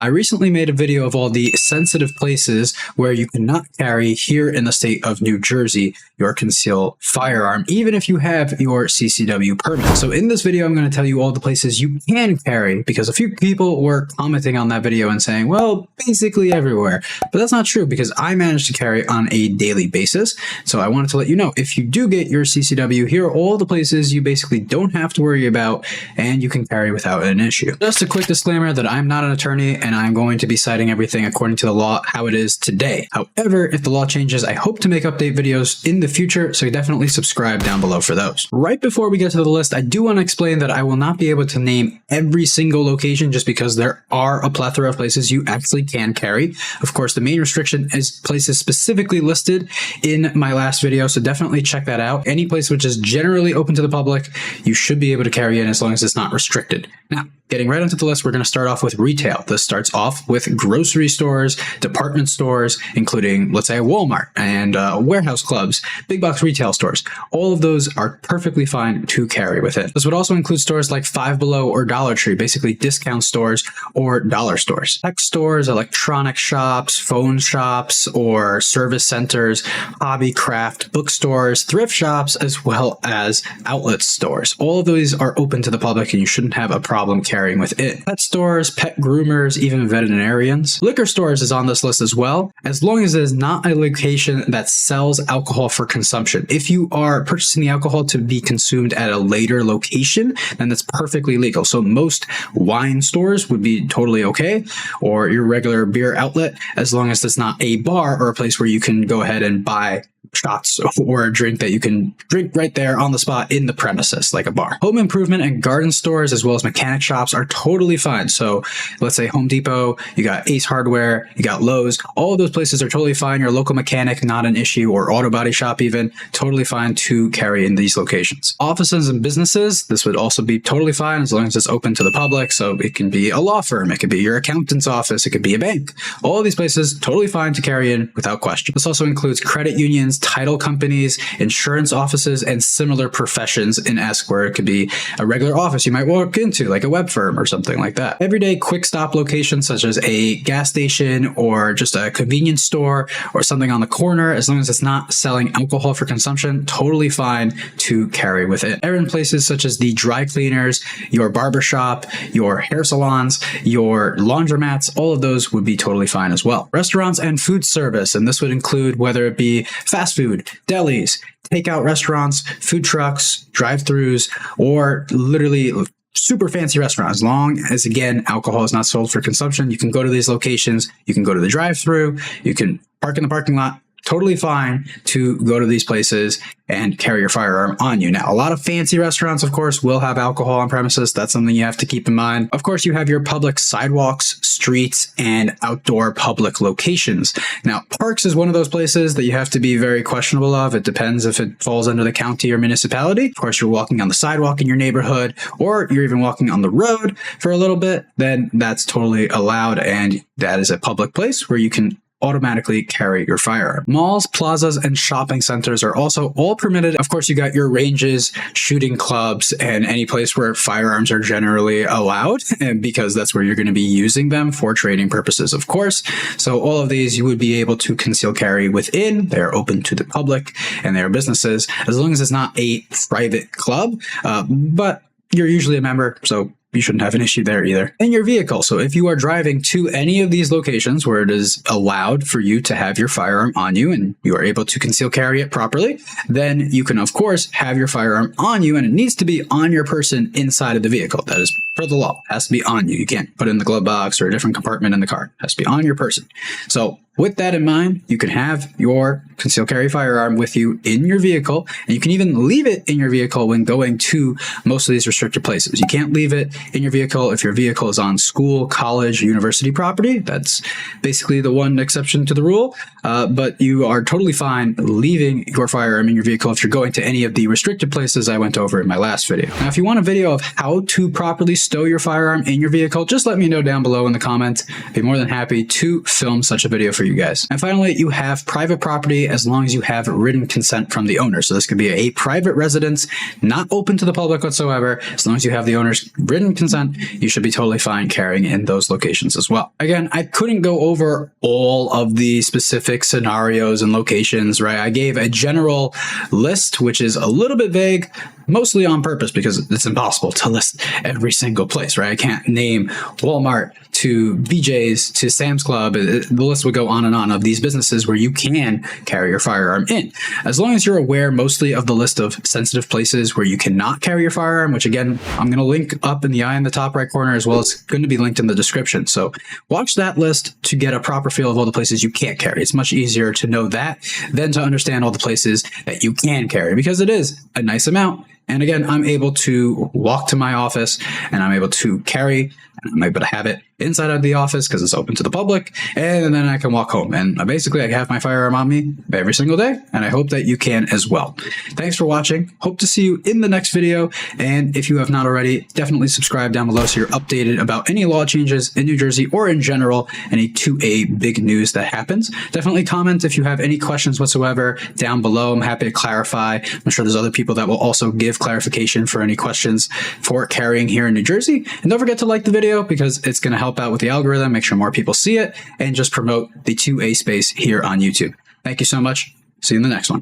I recently made a video of all the sensitive places where you cannot carry here in the state of New Jersey your concealed firearm, even if you have your CCW permit. So in this video, I'm going to tell you all the places you can carry, because a few people were commenting on that video and saying, well, basically everywhere. But that's not true, because I manage to carry on a daily basis. So I wanted to let you know, if you do get your CCW, here are all the places you basically don't have to worry about and you can carry without an issue. Just a quick disclaimer that I'm not an attorney and I'm going to be citing everything according to the law how it is today. However, if the law changes, I hope to make update videos in the future, so definitely subscribe down below for those. Right before we get to the list, I do want to explain that I will not be able to name every single location just because there are a plethora of places you actually can carry. Of course, the main restriction is places specifically listed in my last video, so definitely check that out. Any place which is generally open to the public, you should be able to carry in as long as it's not restricted. Now, getting right onto the list, we're going to start off with retail. This starts off with grocery stores, department stores, including, let's say, Walmart and warehouse clubs, big box retail stores. All of those are perfectly fine to carry with it. This would also include stores like Five Below or Dollar Tree, basically discount stores or dollar stores. Tech stores, electronic shops, phone shops, or service centers, hobby, craft, bookstores, thrift shops, as well as outlet stores. All of those are open to the public and you shouldn't have a problem carrying with it. Pet stores, pet groomers, even veterinarians. Liquor stores is on this list as well, as long as it is not a location that sells alcohol for consumption. If you are purchasing the alcohol to be consumed at a later location, then that's perfectly legal. So most wine stores would be totally okay, or your regular beer outlet, as long as it's not a bar or a place where you can go ahead and buy shots or a drink that you can drink right there on the spot in the premises, like a bar. Home improvement and garden stores, as well as mechanic shops, are totally fine. So let's say Home Depot, you got Ace Hardware, you got Lowe's, all of those places are totally fine. Your local mechanic, not an issue, or auto body shop even, totally fine to carry in these locations. Offices and businesses, this would also be totally fine as long as it's open to the public. So it can be a law firm, it could be your accountant's office, it could be a bank. All of these places, totally fine to carry in without question. This also includes credit unions, title companies, insurance offices, and similar professions in Esque, where it could be a regular office you might walk into, like a web firm or something like that. Everyday quick stop locations such as a gas station or just a convenience store or something on the corner, as long as it's not selling alcohol for consumption, totally fine to carry with it. Errand places such as the dry cleaners, your barber shop, your hair salons, your laundromats, all of those would be totally fine as well. Restaurants and food service, and this would include whether it be fast food, delis, takeout restaurants, food trucks, drive-thrus, or literally super fancy restaurants. As long as, again, alcohol is not sold for consumption, you can go to these locations, you can go to the drive-thru, you can park in the parking lot. Totally fine to go to these places and carry your firearm on you. Now, a lot of fancy restaurants, of course, will have alcohol on premises. That's something you have to keep in mind. Of course, you have your public sidewalks, streets, and outdoor public locations. Now, parks is one of those places that you have to be very questionable of. It depends if it falls under the county or municipality. Of course, you're walking on the sidewalk in your neighborhood, or you're even walking on the road for a little bit, then that's totally allowed, and that is a public place where you can automatically carry your firearm. Malls, plazas, and shopping centers are also all permitted. Of course, you got your ranges, shooting clubs, and any place where firearms are generally allowed, and because that's where you're going to be using them for trading purposes, of course. So all of these you would be able to conceal carry within. They're open to the public and their businesses, as long as it's not a private club, but you're usually a member, so you shouldn't have an issue there either. In your vehicle, so if you are driving to any of these locations where it is allowed for you to have your firearm on you and you are able to conceal carry it properly, then you can, of course, have your firearm on you, and it needs to be on your person inside of the vehicle. That is per the law. It has to be on you. You can't put it in the glove box or a different compartment in the car. It has to be on your person. So with that in mind, you can have your concealed carry firearm with you in your vehicle, and you can even leave it in your vehicle when going to most of these restricted places. You can't leave it in your vehicle if your vehicle is on school, college, university property. That's basically the one exception to the rule, but you are totally fine leaving your firearm in your vehicle if you're going to any of the restricted places I went over in my last video. Now, if you want a video of how to properly stow your firearm in your vehicle, just let me know down below in the comments. I'd be more than happy to film such a video for you guys. And finally, you have private property as long as you have written consent from the owner. So this could be a private residence, not open to the public whatsoever. As long as you have the owner's written consent, you should be totally fine carrying in those locations as well. Again, I couldn't go over all of the specific scenarios and locations, right? I gave a general list, which is a little bit vague, mostly on purpose because it's impossible to list every single place, right? I can't name Walmart to BJ's to Sam's Club. The list would go on and on of these businesses where you can carry your firearm in. As long as you're aware mostly of the list of sensitive places where you cannot carry your firearm, which again, I'm going to link up in the eye in the top right corner, as well as going to be linked in the description. So watch that list to get a proper feel of all the places you can't carry. It's much easier to know that than to understand all the places that you can carry, because it is a nice amount. And again, I'm able to walk to my office and I'm able to carry, and I'm able to have it inside of the office because it's open to the public. And then I can walk home. And basically, I have my firearm on me every single day. And I hope that you can as well. Thanks for watching. Hope to see you in the next video. And if you have not already, definitely subscribe down below so you're updated about any law changes in New Jersey or in general, any 2A big news that happens. Definitely comment if you have any questions whatsoever down below. I'm happy to clarify. I'm sure there's other people that will also give clarification for any questions for carrying here in New Jersey. And don't forget to like the video because it's going to help out with the algorithm, make sure more people see it, and just promote the 2A space here on YouTube. Thank you so much. See you in the next one.